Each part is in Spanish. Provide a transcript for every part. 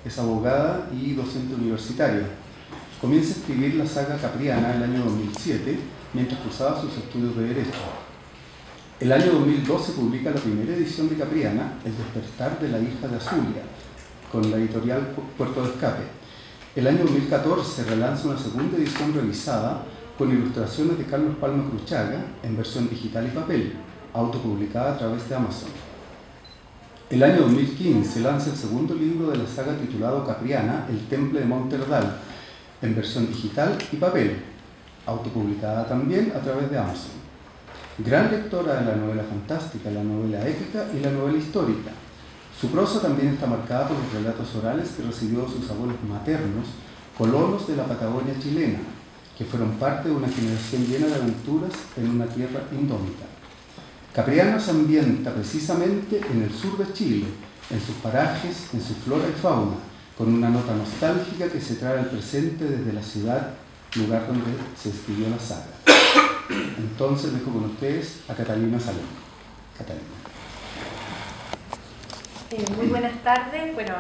Es abogada y docente universitaria. Comienza a escribir la saga Capriana en el año 2007, mientras cursaba sus estudios de Derecho. El año 2012 publica la primera edición de Capriana, El despertar de la hija de Azulia, con la editorial Puerto de Escape. El año 2014 relanza una segunda edición revisada con ilustraciones de Carlos Palma Cruchaga en versión digital y papel, autopublicada a través de Amazon. El año 2015 lanza el segundo libro de la saga titulado Capriana, El temple de Monterdal, en versión digital y papel, autopublicada también a través de Amazon. Gran lectora de la novela fantástica, la novela épica y la novela histórica. Su prosa también está marcada por los relatos orales que recibió de sus abuelos maternos, colonos de la Patagonia chilena, que fueron parte de una generación llena de aventuras en una tierra indómita. Capriana se ambienta precisamente en el sur de Chile, en sus parajes, en su flora y fauna, con una nota nostálgica que se trae al presente desde la ciudad, lugar donde se escribió la saga. Entonces dejo con ustedes a Catalina Salón. Catalina. Muy buenas tardes. Bueno,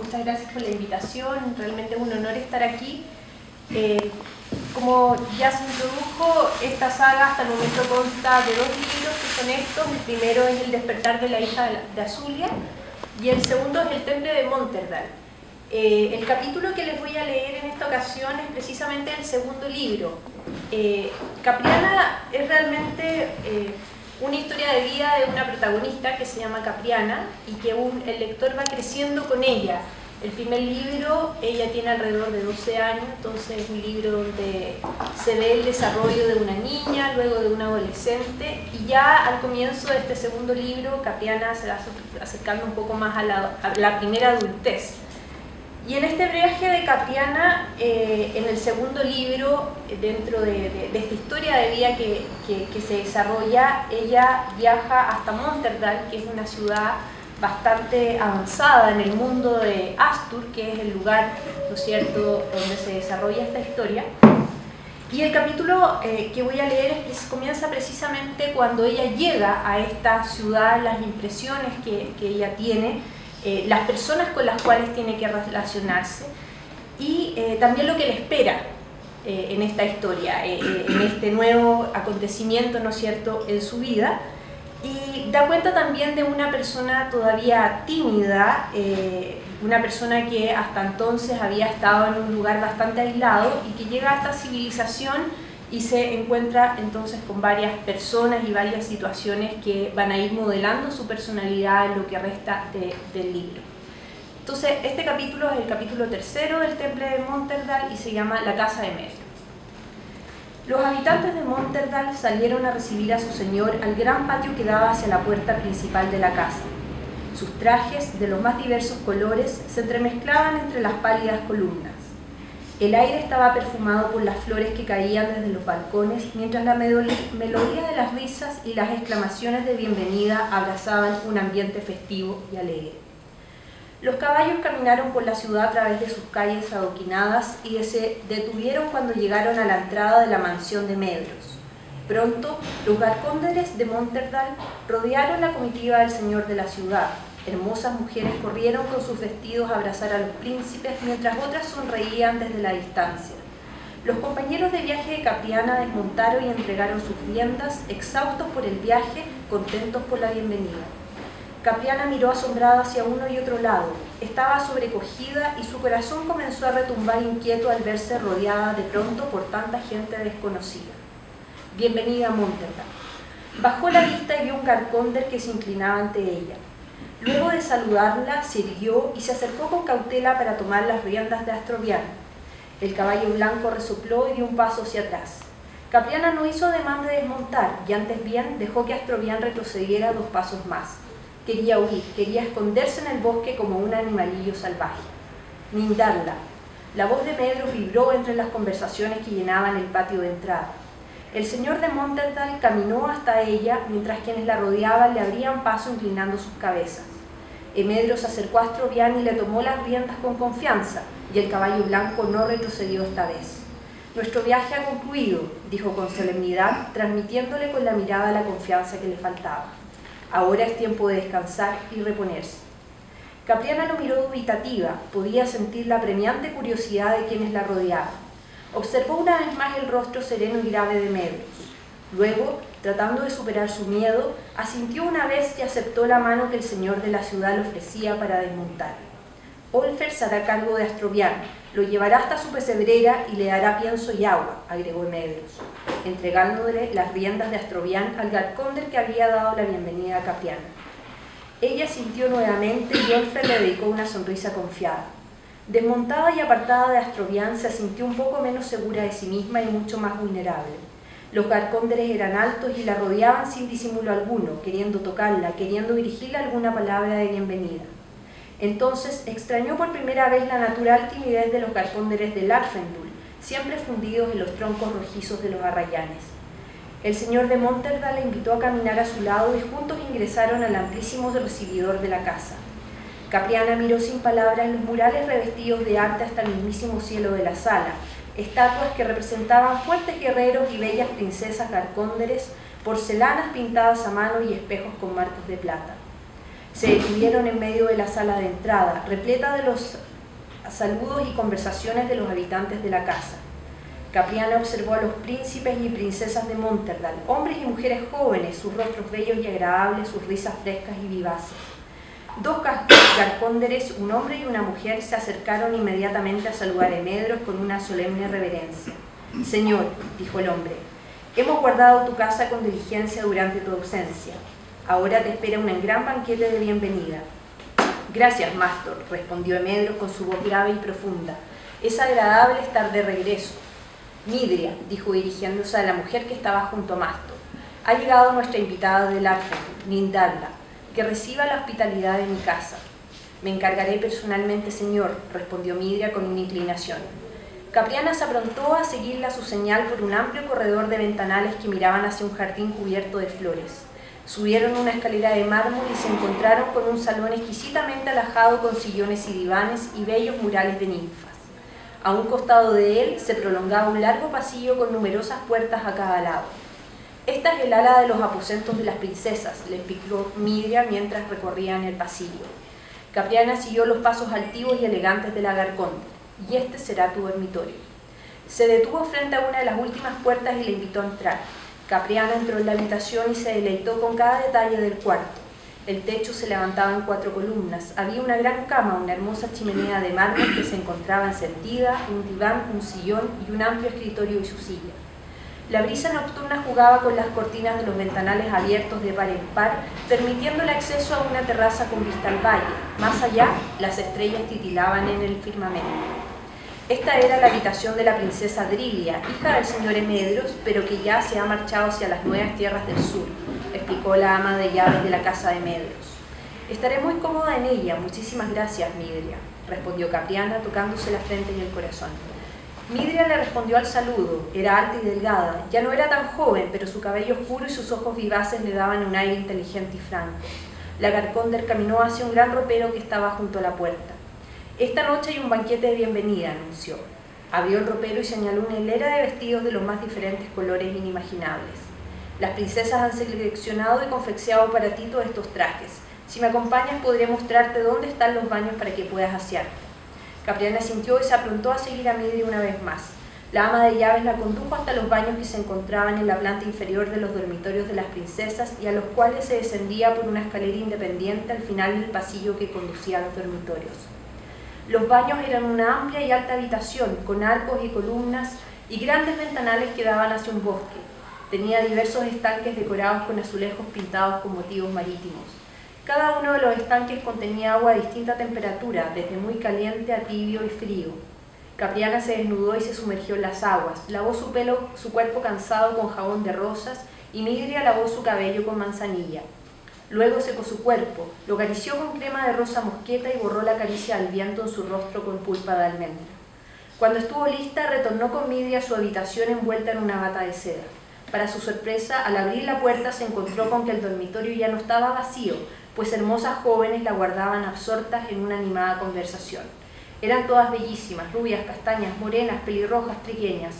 muchas gracias por la invitación. Realmente es un honor estar aquí. Como ya se introdujo, esta saga hasta el momento consta de dos libros que son estos. El primero es El despertar de la hija de Azulia y el segundo es El temple de Monterdal. El capítulo que les voy a leer en esta ocasión es precisamente el segundo libro. Capriana es realmente una historia de vida de una protagonista que se llama Capriana y que el lector va creciendo con ella. El primer libro, ella tiene alrededor de 12 años, entonces es un libro donde se ve el desarrollo de una niña, luego de una adolescente, y ya al comienzo de este segundo libro, Capriana se va acercando un poco más a la primera adultez. Y en este viaje de Capriana, en el segundo libro, dentro de esta historia de vida que se desarrolla, ella viaja hasta Monterdal, que es una ciudad bastante avanzada en el mundo de Astur, que es el lugar, ¿no es cierto?, donde se desarrolla esta historia. Y el capítulo que voy a leer comienza precisamente cuando ella llega a esta ciudad, las impresiones que ella tiene, las personas con las cuales tiene que relacionarse y también lo que le espera en esta historia, en este nuevo acontecimiento, ¿no es cierto?, en su vida. Y da cuenta también de una persona todavía tímida, una persona que hasta entonces había estado en un lugar bastante aislado y que llega a esta civilización y se encuentra entonces con varias personas y varias situaciones que van a ir modelando su personalidad en lo que resta del libro. Entonces, este capítulo es el capítulo tercero del temple de Monterdal y se llama La casa de Medio. Los habitantes de Monterdal salieron a recibir a su señor al gran patio que daba hacia la puerta principal de la casa. Sus trajes, de los más diversos colores, se entremezclaban entre las pálidas columnas. El aire estaba perfumado por las flores que caían desde los balcones, mientras la melodía de las risas y las exclamaciones de bienvenida abrazaban un ambiente festivo y alegre. Los caballos caminaron por la ciudad a través de sus calles adoquinadas y se detuvieron cuando llegaron a la entrada de la mansión de Medros. Pronto, los garcónderes de Monterdal rodearon la comitiva del señor de la ciudad. Hermosas mujeres corrieron con sus vestidos a abrazar a los príncipes, mientras otras sonreían desde la distancia. Los compañeros de viaje de Capriana desmontaron y entregaron sus riendas, exhaustos por el viaje, contentos por la bienvenida. Capriana miró asombrada hacia uno y otro lado. Estaba sobrecogida y su corazón comenzó a retumbar inquieto al verse rodeada de pronto por tanta gente desconocida. Bienvenida a Monterdal. Bajó la vista y vio un garcónder que se inclinaba ante ella. Luego de saludarla, se irguió y se acercó con cautela para tomar las riendas de Astrovián. El caballo blanco resopló y dio un paso hacia atrás. Capriana no hizo ademán de desmontar y antes bien dejó que Astrovián retrocediera 2 pasos más. Quería huir, quería esconderse en el bosque como un animalillo salvaje. Nindarla. La voz de Medros vibró entre las conversaciones que llenaban el patio de entrada. El señor de Monterdal caminó hasta ella, mientras quienes la rodeaban le abrían paso inclinando sus cabezas. Medros se acercó a Astrovián y le tomó las riendas con confianza, y el caballo blanco no retrocedió esta vez. Nuestro viaje ha concluido, dijo con solemnidad, transmitiéndole con la mirada la confianza que le faltaba. Ahora es tiempo de descansar y reponerse. Capriana lo miró dubitativa, podía sentir la apremiante curiosidad de quienes la rodeaban. Observó una vez más el rostro sereno y grave de Medros. Luego, tratando de superar su miedo, asintió una vez y aceptó la mano que el señor de la ciudad le ofrecía para desmontar. Olfer se hará cargo de Astrovián, lo llevará hasta su pesebrera y le dará pienso y agua, agregó Medros, entregándole las riendas de Astrovián al Garcónder que había dado la bienvenida a Capriana. Ella sintió nuevamente y Olfer le dedicó una sonrisa confiada. Desmontada y apartada de Astrovián, se sintió un poco menos segura de sí misma y mucho más vulnerable. Los Garcónderes eran altos y la rodeaban sin disimulo alguno, queriendo tocarla, queriendo dirigirle alguna palabra de bienvenida. Entonces extrañó por primera vez la natural timidez de los Garcónderes de Larfendul, siempre fundidos en los troncos rojizos de los arrayanes. El señor de Monterdal la invitó a caminar a su lado y juntos ingresaron al amplísimo recibidor de la casa. Capriana miró sin palabras los murales revestidos de arte hasta el mismísimo cielo de la sala, estatuas que representaban fuertes guerreros y bellas princesas Garcónderes, porcelanas pintadas a mano y espejos con marcos de plata. Se detuvieron en medio de la sala de entrada, repleta de los saludos y conversaciones de los habitantes de la casa. Capriana observó a los príncipes y princesas de Monterdal, hombres y mujeres jóvenes, sus rostros bellos y agradables, sus risas frescas y vivaces. Dos Garcónderes, un hombre y una mujer, se acercaron inmediatamente a saludar a Medros con una solemne reverencia. «Señor», dijo el hombre, «hemos guardado tu casa con diligencia durante tu ausencia. Ahora te espera un gran banquete de bienvenida». «Gracias, Mastor», respondió Medros con su voz grave y profunda. «Es agradable estar de regreso». «Midria», dijo dirigiéndose a la mujer que estaba junto a Mastor, «ha llegado nuestra invitada del Arfen, Nindarla, que reciba la hospitalidad de mi casa». «Me encargaré personalmente, señor», respondió Midria con una inclinación. Capriana se aprontó a seguirla a su señal por un amplio corredor de ventanales que miraban hacia un jardín cubierto de flores. Subieron una escalera de mármol y se encontraron con un salón exquisitamente alhajado con sillones y divanes y bellos murales de ninfas. A un costado de él se prolongaba un largo pasillo con numerosas puertas a cada lado. «Esta es el ala de los aposentos de las princesas», le explicó Midria mientras recorrían el pasillo. Capriana siguió los pasos altivos y elegantes de la Garcónder. «Y este será tu dormitorio». Se detuvo frente a una de las últimas puertas y le invitó a entrar. Capriana entró en la habitación y se deleitó con cada detalle del cuarto. El techo se levantaba en 4 columnas, había una gran cama, una hermosa chimenea de mármol que se encontraba encendida, un diván, un sillón y un amplio escritorio y su silla. La brisa nocturna jugaba con las cortinas de los ventanales abiertos de par en par, permitiendo el acceso a una terraza con vista al valle. Más allá, las estrellas titilaban en el firmamento. Esta era la habitación de la princesa Drilia, hija del señor Medros, pero que ya se ha marchado hacia las nuevas tierras del sur, explicó la ama de llaves de la casa de Medros. «Estaré muy cómoda en ella, muchísimas gracias, Midria», respondió Capriana, tocándose la frente y el corazón. Midria le respondió al saludo. Era alta y delgada, ya no era tan joven, pero su cabello oscuro y sus ojos vivaces le daban un aire inteligente y franco. La Garcónder caminó hacia un gran ropero que estaba junto a la puerta. «Esta noche hay un banquete de bienvenida», anunció. Abrió el ropero y señaló una hilera de vestidos de los más diferentes colores inimaginables. «Las princesas han seleccionado y confeccionado para ti todos estos trajes. Si me acompañas podré mostrarte dónde están los baños para que puedas asearte». Capriana sintió y se aprontó a seguir a Midria una vez más. La ama de llaves la condujo hasta los baños que se encontraban en la planta inferior de los dormitorios de las princesas y a los cuales se descendía por una escalera independiente al final del pasillo que conducía a los dormitorios. Los baños eran una amplia y alta habitación, con arcos y columnas y grandes ventanales que daban hacia un bosque. Tenía diversos estanques decorados con azulejos pintados con motivos marítimos. Cada uno de los estanques contenía agua a distinta temperatura, desde muy caliente a tibio y frío. Capriana se desnudó y se sumergió en las aguas, lavó su cuerpo cansado con jabón de rosas y Midria lavó su cabello con manzanilla. Luego secó su cuerpo, lo acarició con crema de rosa mosqueta y borró la caricia del viento en su rostro con pulpa de almendra. Cuando estuvo lista, retornó con Midria a su habitación envuelta en una bata de seda. Para su sorpresa, al abrir la puerta se encontró con que el dormitorio ya no estaba vacío, pues hermosas jóvenes la guardaban absortas en una animada conversación. Eran todas bellísimas, rubias, castañas, morenas, pelirrojas, trigueñas.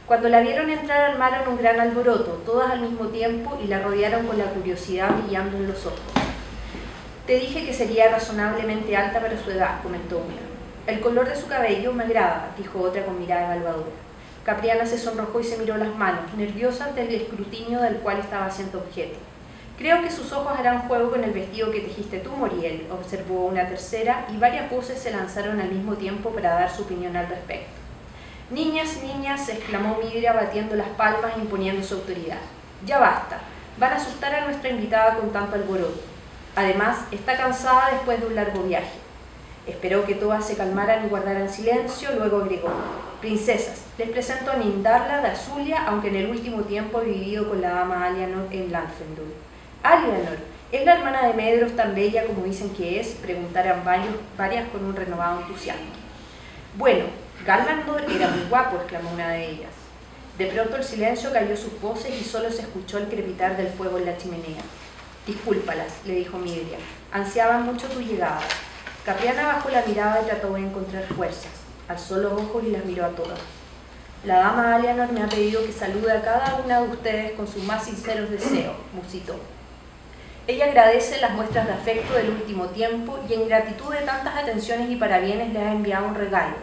Cuando la vieron entrar armaron un gran alboroto, todas al mismo tiempo, y la rodearon con la curiosidad brillando en los ojos. Te dije que sería razonablemente alta para su edad, comentó una. El color de su cabello me agrada, dijo otra con mirada evaluadora. Capriana se sonrojó y se miró las manos, nerviosa ante el escrutinio del cual estaba siendo objeto. Creo que sus ojos harán juego con el vestido que tejiste tú, Muriel, observó una tercera, y varias voces se lanzaron al mismo tiempo para dar su opinión al respecto. Niñas, niñas, exclamó Midria batiendo las palmas e imponiendo su autoridad. Ya basta, van a asustar a nuestra invitada con tanto alboroto. Además, está cansada después de un largo viaje. Esperó que todas se calmaran y guardaran silencio, luego agregó: princesas, les presento a Nindarla de Azulia, aunque en el último tiempo he vivido con la dama Alianor en Lanfendur. Alianor, ¿es la hermana de Medros tan bella como dicen que es?, preguntaron varias con un renovado entusiasmo. Bueno, Gallandor era muy guapo, exclamó una de ellas. De pronto el silencio cayó sus voces y solo se escuchó el crepitar del fuego en la chimenea. Discúlpalas, le dijo Midria, ansiaban mucho tu llegada. Capriana bajó la mirada y trató de encontrar fuerzas. Alzó los ojos y las miró a todas. La dama Alianor me ha pedido que salude a cada una de ustedes con sus más sinceros deseos, musitó. Ella agradece las muestras de afecto del último tiempo y en gratitud de tantas atenciones y parabienes le ha enviado un regalo.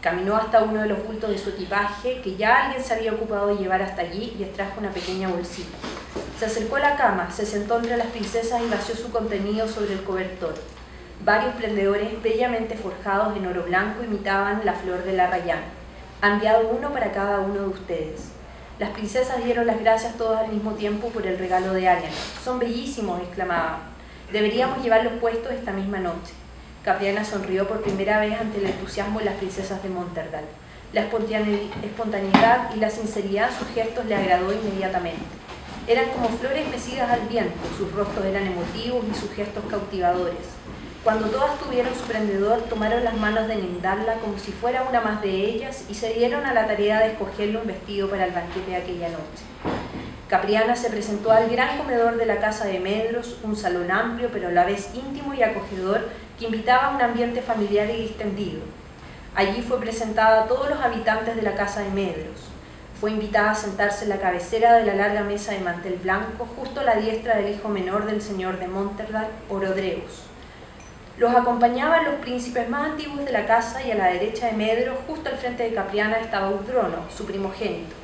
Caminó hasta uno de los bultos de su equipaje, que ya alguien se había ocupado de llevar hasta allí, y extrajo una pequeña bolsita. Se acercó a la cama, se sentó entre las princesas y vació su contenido sobre el cobertor. Varios prendedores bellamente forjados en oro blanco imitaban la flor de la rayana. Ha enviado uno para cada uno de ustedes. Las princesas dieron las gracias todas al mismo tiempo por el regalo de Alianor. Son bellísimos, exclamaban. Deberíamos llevarlos puestos esta misma noche. Capriana sonrió por primera vez ante el entusiasmo de las princesas de Monterdal. La espontaneidad y la sinceridad de sus gestos le agradó inmediatamente. Eran como flores mecidas al viento, sus rostros eran emotivos y sus gestos cautivadores. Cuando todas tuvieron su prendedor, tomaron las manos de Nindarla como si fuera una más de ellas y se dieron a la tarea de escogerle un vestido para el banquete de aquella noche. Capriana se presentó al gran comedor de la casa de Medros, un salón amplio pero a la vez íntimo y acogedor que invitaba a un ambiente familiar y distendido. Allí fue presentada a todos los habitantes de la casa de Medros. Fue invitada a sentarse en la cabecera de la larga mesa de mantel blanco, justo a la diestra del hijo menor del señor de Monterdal, Orodreus. Los acompañaban los príncipes más antiguos de la casa y a la derecha de Medros, justo al frente de Capriana, estaba Urdrono, su primogénito.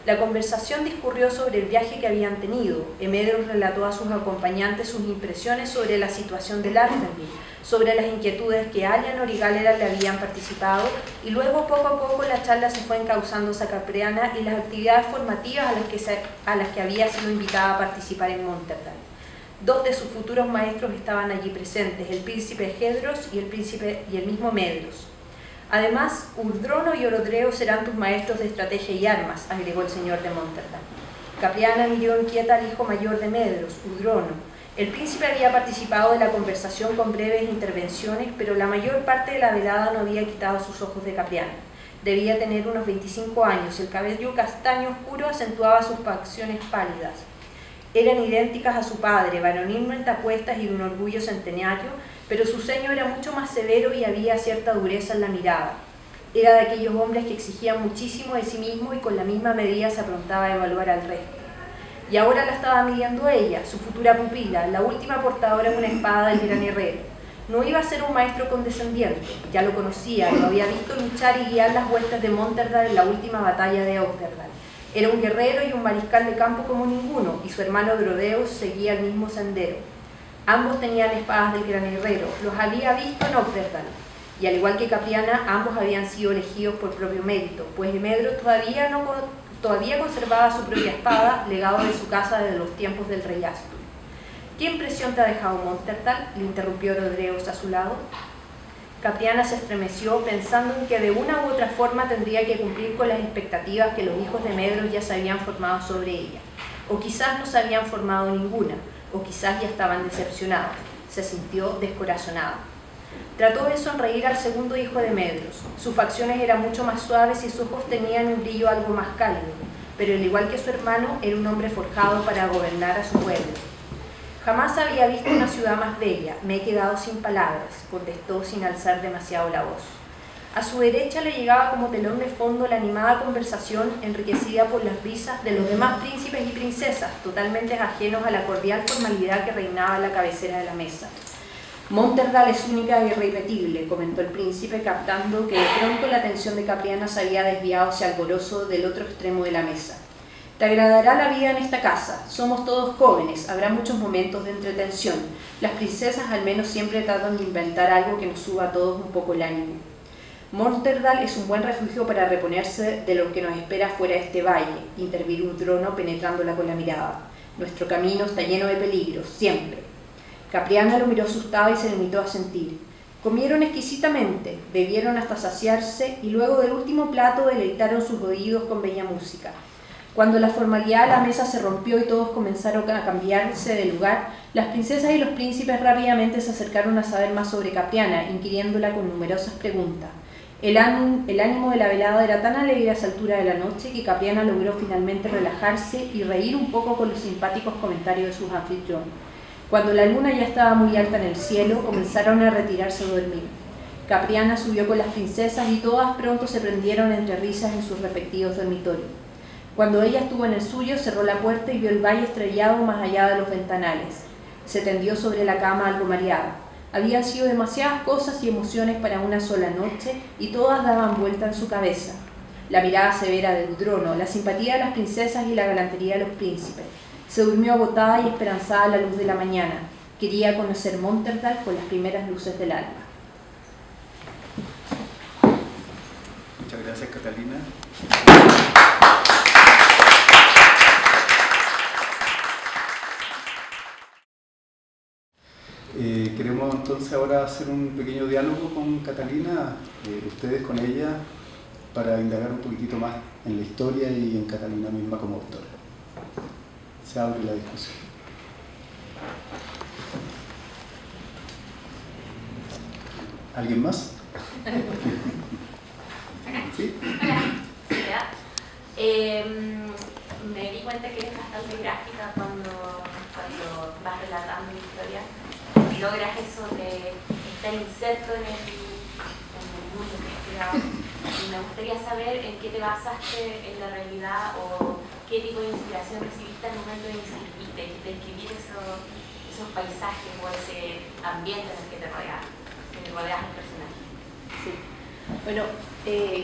La conversación discurrió sobre el viaje que habían tenido. Medros relató a sus acompañantes sus impresiones sobre la situación del Arfenville, sobre las inquietudes que Alianor y Galeran le habían participado, y luego poco a poco la charla se fue encauzando a Capriana y las actividades formativas a las que había sido invitada a participar en Monterdal. Dos de sus futuros maestros estaban allí presentes, el príncipe Hedros y el mismo Medros. Además, Urdrono y Orodreo serán tus maestros de estrategia y armas, agregó el señor de Monterdal. Capriana miró inquieta al hijo mayor de Medros, Urdrono. El príncipe había participado de la conversación con breves intervenciones, pero la mayor parte de la velada no había quitado sus ojos de Capriana. Debía tener unos 25 años, el cabello castaño oscuro acentuaba sus facciones pálidas. Eran idénticas a su padre, varonilmente apuestas y de un orgullo centenario, pero su ceño era mucho más severo y había cierta dureza en la mirada. Era de aquellos hombres que exigían muchísimo de sí mismo y con la misma medida se aprontaba a evaluar al resto. Y ahora la estaba midiendo ella, su futura pupila, la última portadora de una espada del gran herrero. No iba a ser un maestro condescendiente, ya lo conocía, lo había visto luchar y guiar las huestes de Monterdal en la última batalla de Otherdal. Era un guerrero y un mariscal de campo como ninguno, y su hermano Drodeus seguía el mismo sendero. Ambos tenían espadas del gran herrero, los había visto en Otherdal, y al igual que Capriana, ambos habían sido elegidos por propio mérito, pues Medros todavía conservaba su propia espada, legado de su casa desde los tiempos del rey Astur. ¿Qué impresión te ha dejado Monterdal?, le interrumpió Orodreus a su lado. Capriana se estremeció pensando en que de una u otra forma tendría que cumplir con las expectativas que los hijos de Medros ya se habían formado sobre ella. O quizás no se habían formado ninguna, o quizás ya estaban decepcionados. Se sintió descorazonada. Trató de sonreír al segundo hijo de Medros. Sus facciones eran mucho más suaves y sus ojos tenían un brillo algo más cálido, pero al igual que su hermano, era un hombre forjado para gobernar a su pueblo. Jamás había visto una ciudad más bella. Me he quedado sin palabras, contestó sin alzar demasiado la voz. A su derecha le llegaba como telón de fondo la animada conversación enriquecida por las risas de los demás príncipes y princesas, totalmente ajenos a la cordial formalidad que reinaba a la cabecera de la mesa. Monterdal es única e irrepetible, comentó el príncipe, captando que de pronto la atención de Capriana se había desviado hacia el alborozo del otro extremo de la mesa. Te agradará la vida en esta casa, somos todos jóvenes, habrá muchos momentos de entretención. Las princesas al menos siempre tratan de inventar algo que nos suba a todos un poco el ánimo. Monterdal es un buen refugio para reponerse de lo que nos espera fuera de este valle, intervino un trono penetrándola con la mirada. Nuestro camino está lleno de peligros, siempre. Capriana lo miró asustada y se limitó a sentir. Comieron exquisitamente, bebieron hasta saciarse y luego del último plato deleitaron sus oídos con bella música. Cuando la formalidad de la mesa se rompió y todos comenzaron a cambiarse de lugar, las princesas y los príncipes rápidamente se acercaron a saber más sobre Capriana, inquiriéndola con numerosas preguntas. El ánimo de la velada era tan alegre a esa altura de la noche que Capriana logró finalmente relajarse y reír un poco con los simpáticos comentarios de sus anfitriones. Cuando la luna ya estaba muy alta en el cielo, comenzaron a retirarse a dormir. Capriana subió con las princesas y todas pronto se prendieron entre risas en sus respectivos dormitorios. Cuando ella estuvo en el suyo, cerró la puerta y vio el valle estrellado más allá de los ventanales. Se tendió sobre la cama algo mareada. Habían sido demasiadas cosas y emociones para una sola noche y todas daban vuelta en su cabeza. La mirada severa del trono, la simpatía de las princesas y la galantería de los príncipes. Se durmió agotada y esperanzada a la luz de la mañana. Quería conocer Monterdal con las primeras luces del alba. Muchas gracias, Catalina. Queremos entonces ahora hacer un pequeño diálogo con Catalina, ustedes con ella, para indagar un poquitito más en la historia y en Catalina misma como autora. Se abre la discusión. ¿Alguien más? ¿Sí? Hola. Me di cuenta que eres bastante gráfica cuando vas relatando la historia. Logras eso de estar inserto en el mundo que has creado. Y me gustaría saber en qué te basaste en la realidad o qué tipo de inspiración recibiste al momento de escribir esos paisajes o ese ambiente en el que te rodeas el personaje. Sí. Bueno,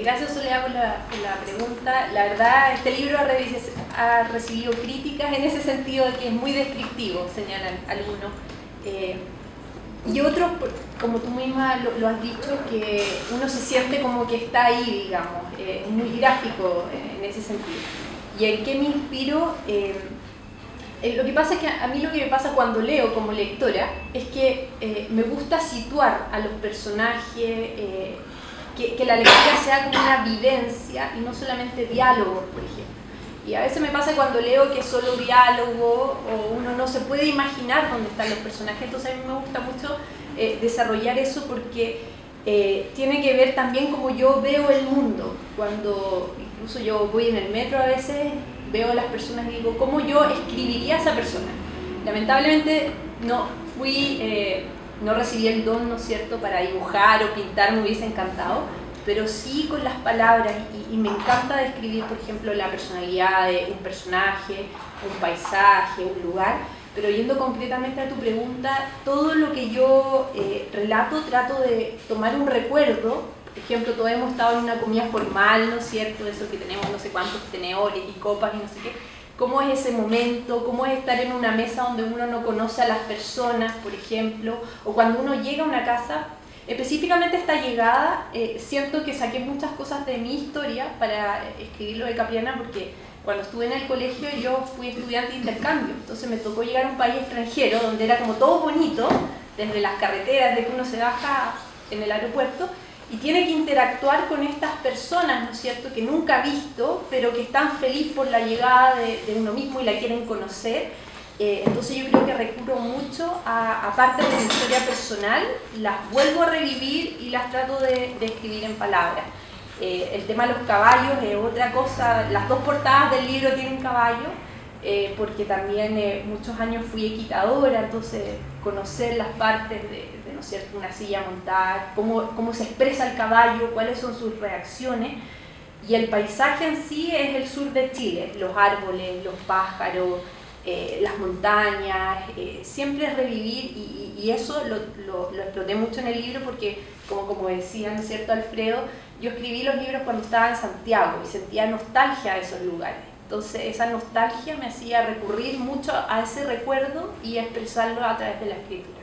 gracias Soledad por la pregunta. La verdad, este libro ha recibido críticas en ese sentido de que es muy descriptivo, señalan algunos. Y otros, como tú misma lo has dicho, que uno se siente como que está ahí, digamos, muy gráfico en ese sentido. ¿Y en qué me inspiro? Lo que pasa es que a mí lo que me pasa cuando leo como lectora es que me gusta situar a los personajes, que la lectura sea como una vivencia y no solamente diálogo, por ejemplo. Y a veces me pasa cuando leo que es solo diálogo o uno no se puede imaginar dónde están los personajes, entonces a mí me gusta mucho desarrollar eso porque tiene que ver también cómo yo veo el mundo. Cuando incluso yo voy en el metro a veces, veo a las personas y digo, ¿cómo yo escribiría a esa persona? Lamentablemente no recibí el don, ¿no es cierto?, para dibujar o pintar, me hubiese encantado, pero sí con las palabras y me encanta describir, por ejemplo, la personalidad de un personaje, un paisaje, un lugar, pero yendo concretamente a tu pregunta, todo lo que yo relato trato de tomar un recuerdo. Por ejemplo, todos hemos estado en una comida formal, ¿no es cierto?, eso que tenemos no sé cuántos tenedores y copas y no sé qué. ¿Cómo es ese momento? ¿Cómo es estar en una mesa donde uno no conoce a las personas, por ejemplo? O cuando uno llega a una casa. Específicamente esta llegada, siento que saqué muchas cosas de mi historia para escribir lo de Capriana, porque cuando estuve en el colegio yo fui estudiante de intercambio, entonces me tocó llegar a un país extranjero donde era como todo bonito, desde las carreteras, de que uno se baja en el aeropuerto y tiene que interactuar con estas personas, ¿no es cierto?, que nunca ha visto, pero que están felices por la llegada de uno mismo y la quieren conocer. Entonces yo creo que recurro mucho a parte de mi historia personal, las vuelvo a revivir y las trato de escribir en palabras. El tema de los caballos es otra cosa, las dos portadas del libro tienen caballo, porque también muchos años fui equitadora, entonces conocer las partes de ¿no es cierto?, una silla montada, cómo se expresa el caballo, cuáles son sus reacciones. Y el paisaje en sí es el sur de Chile, los árboles, los pájaros, las montañas, siempre es revivir, y eso lo exploté mucho en el libro porque, como decía, ¿no es cierto?, Alfredo, yo escribí los libros cuando estaba en Santiago y sentía nostalgia a esos lugares. Entonces esa nostalgia me hacía recurrir mucho a ese recuerdo y a expresarlo a través de la escritura.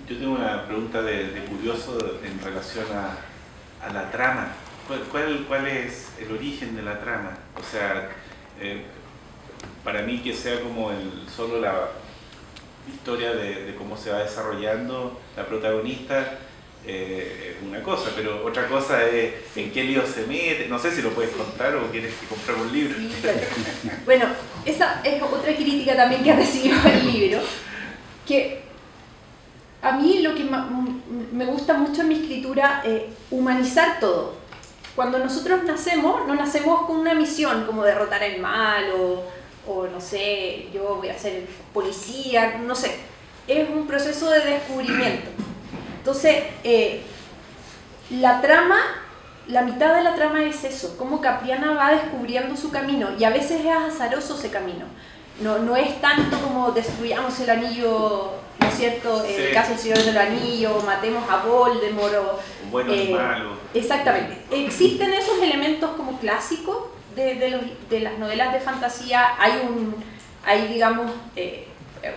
Yo tengo una pregunta de curioso en relación a la trama. ¿Cuál es el origen de la trama? O sea, para mí que sea como solo la historia de cómo se va desarrollando la protagonista, una cosa, pero otra cosa es en qué lío se mete. No sé si lo puedes contar o quieres que comprar un libro. Sí, claro. Bueno, esa es otra crítica también que recibió el libro, que a mí lo que me gusta mucho en mi escritura es humanizar todo. Cuando nosotros nacemos, no nacemos con una misión como derrotar el mal o no sé, yo voy a ser policía, no sé. Es un proceso de descubrimiento. Entonces, la trama, la mitad de la trama es eso, cómo Capriana va descubriendo su camino, y a veces es azaroso ese camino. No es tanto como destruyamos el anillo, ¿no es cierto?, Sí. el caso del Señor del Anillo, matemos a Voldemort o... Bueno y malo. Exactamente. Existen esos elementos como clásicos de las novelas de fantasía. Hay digamos,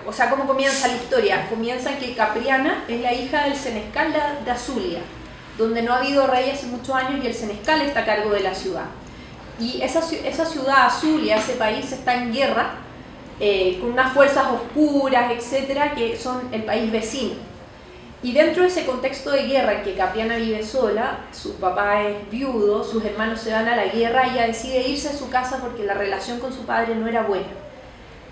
o sea, ¿cómo comienza la historia? Comienza que Capriana es la hija del senescal de Azulia, donde no ha habido rey hace muchos años y el senescal está a cargo de la ciudad. Y esa ciudad, Azulia, ese país está en guerra, con unas fuerzas oscuras, etcétera, que son el país vecino. Y dentro de ese contexto de guerra en que Capriana vive sola, su papá es viudo, sus hermanos se van a la guerra, ella decide irse a su casa porque la relación con su padre no era buena.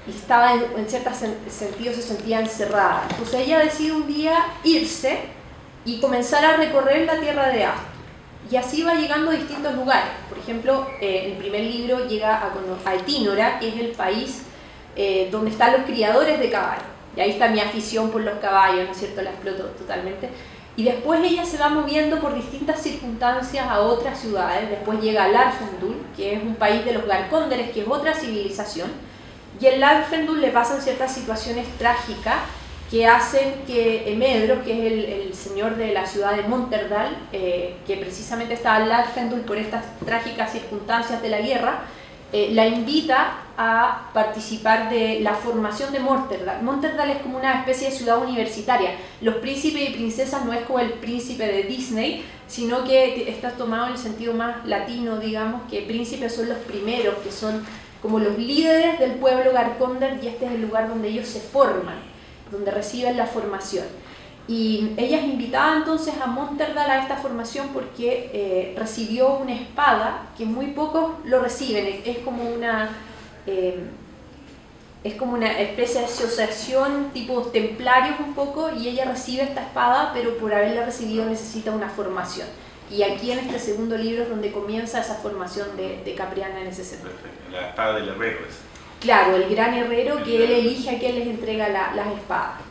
Y estaba, en cierto sentido, se sentía encerrada. Entonces ella decide un día irse y comenzar a recorrer la tierra de Astur. Y así va llegando a distintos lugares. Por ejemplo, en el primer libro llega a Etínora, que es el país donde están los criadores de caballos. Y ahí está mi afición por los caballos, ¿no es cierto?, la exploto totalmente. Y después ella se va moviendo por distintas circunstancias a otras ciudades. Después llega a Larfendul, que es un país de los Garcónderes, que es otra civilización. Y en Larfendul le pasan ciertas situaciones trágicas que hacen que Emedro, que es el señor de la ciudad de Monterdal, que precisamente estaba en Larfendul por estas trágicas circunstancias de la guerra, la invita a participar de la formación de Monterdal. Monterdal es como una especie de ciudad universitaria. Los príncipes y princesas no es como el príncipe de Disney, sino que está tomado en el sentido más latino, digamos, que príncipes son los primeros, que son como los líderes del pueblo Garcónder, y este es el lugar donde ellos se forman, donde reciben la formación. Y ella es invitada entonces a Monterdal a esta formación porque recibió una espada que muy pocos lo reciben. Es como una especie de asociación tipo templarios un poco, y ella recibe esta espada, pero por haberla recibido necesita una formación. Y aquí en este segundo libro es donde comienza esa formación de Capriana en ese sentido. Perfecto. La espada del herrero esa. Claro, el gran herrero que él elige a quien les entrega las espadas.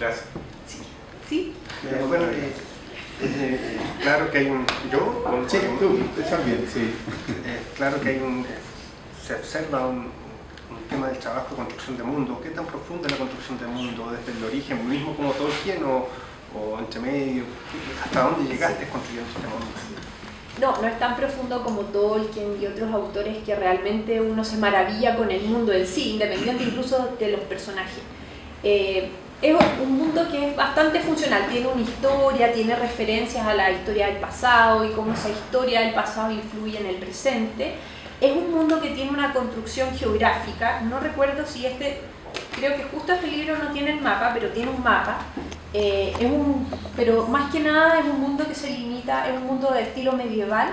Gracias. ¿Sí? Bueno, claro que hay un... ¿Yo? Sí, tú, está bien, sí. Claro que hay se observa un tema del trabajo de construcción de mundo. ¿Qué tan profunda es la construcción de mundo? ¿Desde el origen mismo como Tolkien o entre medio? ¿Hasta dónde llegaste construyendo este mundo? No es tan profundo como Tolkien y otros autores que realmente uno se maravilla con el mundo en sí, independiente incluso de los personajes. Es un mundo que es bastante funcional, tiene una historia, tiene referencias a la historia del pasado y cómo esa historia del pasado influye en el presente. Es un mundo que tiene una construcción geográfica, no recuerdo si creo que justo este libro no tiene el mapa, pero tiene un mapa. Pero más que nada es un mundo que se limita, es un mundo de estilo medieval,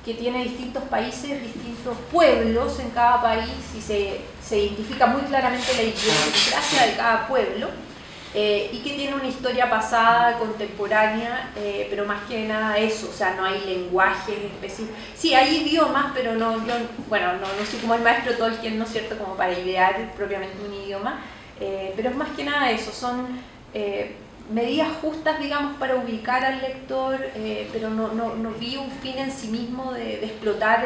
que tiene distintos países, distintos pueblos en cada país, y se identifica muy claramente la idiosincrasia de cada pueblo. y que tiene una historia pasada, contemporánea, pero más que nada eso, o sea, no hay lenguajes específicos. Sí, hay idiomas, pero no soy como el maestro Tolkien, ¿no es cierto?, como para idear propiamente un idioma, pero es más que nada eso, son medidas justas, digamos, para ubicar al lector, pero no vi un fin en sí mismo de explotar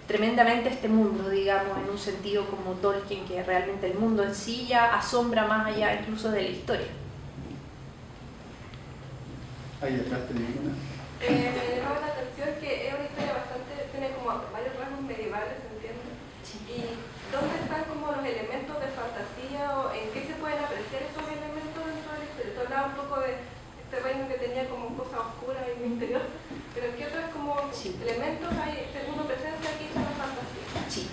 tremendamente este mundo, digamos, en un sentido como Tolkien, que realmente el mundo en sí ya asombra más allá incluso de la historia. Ahí atrás tenemos una. Me llamaba la atención que es una historia bastante, tiene como varios rasgos medievales, ¿se entiende? Sí. ¿Y dónde están como los elementos de fantasía o en qué se pueden apreciar esos elementos dentro de la historia? Tú hablabas un poco de este reino que tenía como cosas oscuras y misteriosas, pero ¿en qué otros como elementos hay segundo presencia aquí de la fantasía? Sí,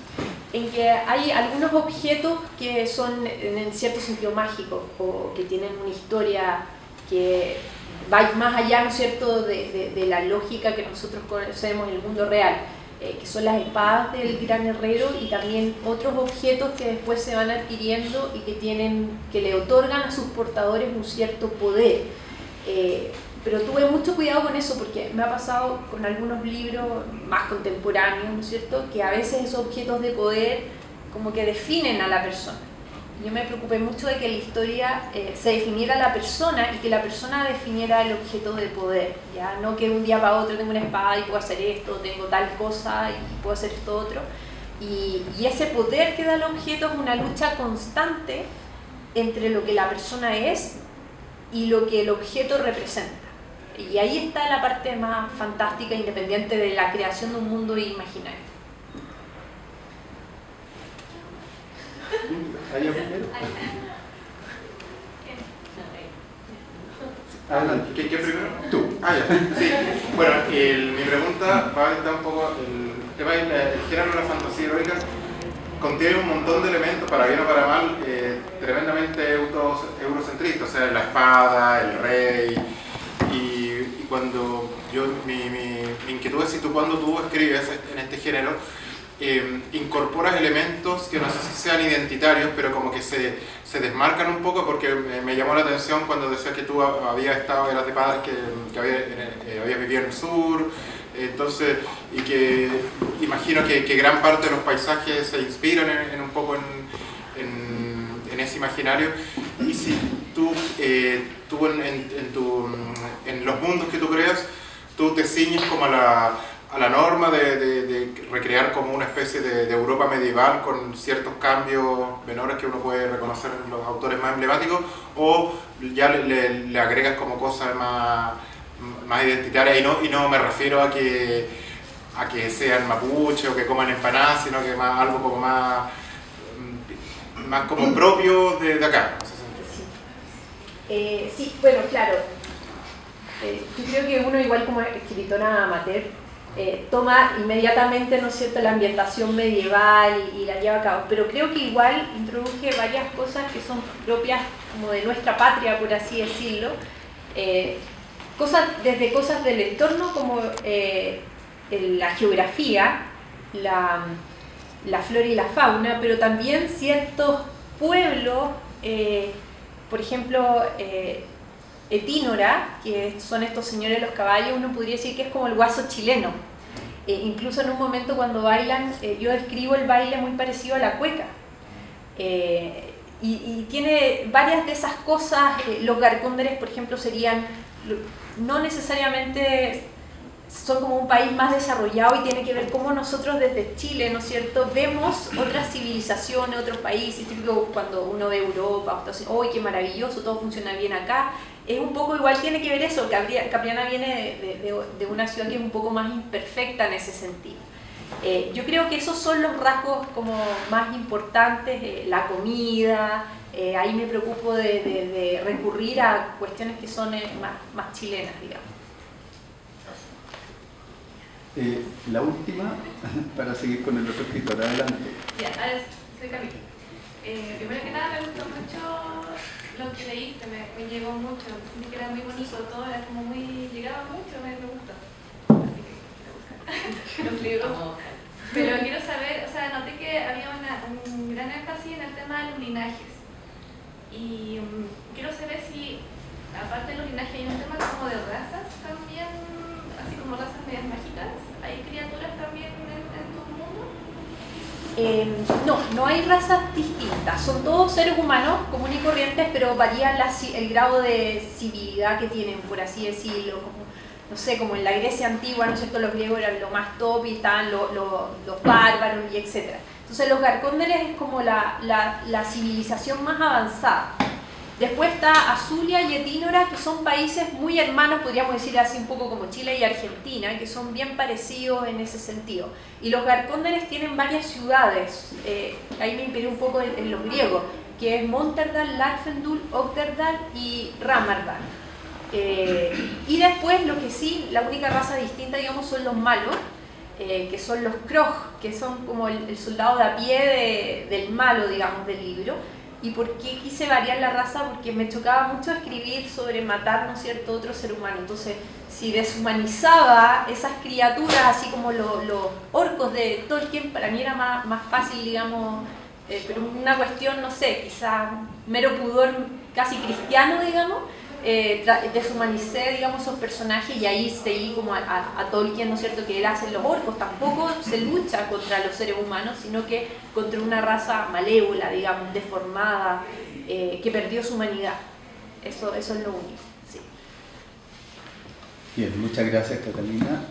en que hay algunos objetos que son en cierto sentido mágicos o que tienen una historia que va más allá, ¿no es cierto?, de la lógica que nosotros conocemos en el mundo real, que son las espadas del gran herrero y también otros objetos que después se van adquiriendo y que le otorgan a sus portadores un cierto poder. Pero tuve mucho cuidado con eso porque me ha pasado con algunos libros más contemporáneos, ¿no es cierto?, que a veces esos objetos de poder como que definen a la persona. Yo me preocupé mucho de que la historia se definiera a la persona y que la persona definiera el objeto de poder, ¿ya? No que un día para otro tengo una espada y puedo hacer esto, tengo tal cosa y puedo hacer esto otro. Y ese poder que da el objeto es una lucha constante entre lo que la persona es y lo que el objeto representa. Y ahí está la parte más fantástica, independiente de la creación de un mundo imaginario. ¿Ahí primero? Adelante. ¿Qué primero? Tú. Ah, ya. Sí. Bueno, mi pregunta va a estar un poco el tema del género de la fantasía heroica. Contiene un montón de elementos, para bien o para mal, tremendamente eurocentristas, o sea, la espada, el rey, y cuando mi inquietud es si cuando tú escribes en este género, incorporas elementos que no sé si sean identitarios, pero como que se desmarcan un poco, porque me llamó la atención cuando decías que tú habías estado, eras de padres que habías vivido en el sur, entonces, y que imagino que gran parte de los paisajes se inspiran un poco en ese imaginario. Y si tú en los mundos que tú creas, tú te ciñes como a la norma de recrear como una especie de Europa medieval con ciertos cambios menores que uno puede reconocer en los autores más emblemáticos, o ya le agregas como cosas más identitarias, y no me refiero a que sean mapuche o que coman empanadas, sino que algo como más como propio de acá. Sí, bueno, claro. Yo creo que uno, igual como escritora amateur, toma inmediatamente, ¿no es cierto?, la ambientación medieval y la lleva a cabo, pero creo que igual introduje varias cosas que son propias como de nuestra patria, por así decirlo, desde cosas del entorno como la geografía, la flora y la fauna, pero también ciertos pueblos, por ejemplo, Etínora, que son estos señores de los caballos, uno podría decir que es como el guaso chileno. Incluso en un momento cuando bailan, yo describo el baile muy parecido a la cueca. Y tiene varias de esas cosas. Los garcónderes, por ejemplo, no necesariamente son como un país más desarrollado, y tiene que ver cómo nosotros desde Chile, ¿no es cierto?, vemos otras civilizaciones, otros países. Típico cuando uno ve Europa, ¡oh, qué maravilloso, todo funciona bien acá! Es un poco igual, tiene que ver eso. Capriana viene de una ciudad que es un poco más imperfecta en ese sentido. Yo creo que esos son los rasgos como más importantes, la comida. Ahí me preocupo de recurrir a cuestiones que son más chilenas, digamos. La última, para seguir con el otro escritor, adelante. Ya, ahora soy Camila. Primero que nada, me gustó mucho lo que leíste, me llegó mucho, sentí que era muy bonito, todo era como llegaba mucho, me gustó. Así que quiero buscar los libros. Pero quiero saber, o sea, noté que había un gran énfasis en el tema de los linajes. Y quiero saber si, aparte de los linajes, hay un tema como de razas también, así como razas medias mágicas. ¿Hay criaturas también en tu mundo? No hay razas distintas, son todos seres humanos comunes y corrientes, pero varía el grado de civilidad que tienen, por así decirlo. Como, no sé, como en la Grecia antigua, ¿no es cierto?, los griegos eran lo más top y estaban los bárbaros y etc. Entonces los Garcónderes es como la civilización más avanzada. Después está Azulia y Etínora, que son países muy hermanos, podríamos decir así un poco como Chile y Argentina, que son bien parecidos en ese sentido. Y los Garcónderes tienen varias ciudades, ahí me inspiré un poco en los griegos, que es Monterdal, Larfendul, Ogderdal y Ramardal. Y después, lo que sí, la única raza distinta, digamos, son los malos, que son los Krog, que son como el soldado de a pie del malo, digamos, del libro. ¿Y por qué quise variar la raza? Porque me chocaba mucho escribir sobre matar, ¿no es cierto?, otro ser humano. Entonces, si deshumanizaba esas criaturas, así como los orcos de Tolkien, para mí era más fácil, digamos, pero una cuestión, no sé, quizás mero pudor casi cristiano, digamos, deshumanicé, digamos, esos personajes y ahí seguí como a Tolkien, ¿no es cierto?, que él hace los orcos. Tampoco se lucha contra los seres humanos, sino que contra una raza malévola, digamos, deformada, que perdió su humanidad. Eso es lo único, sí. Bien, muchas gracias, Catalina.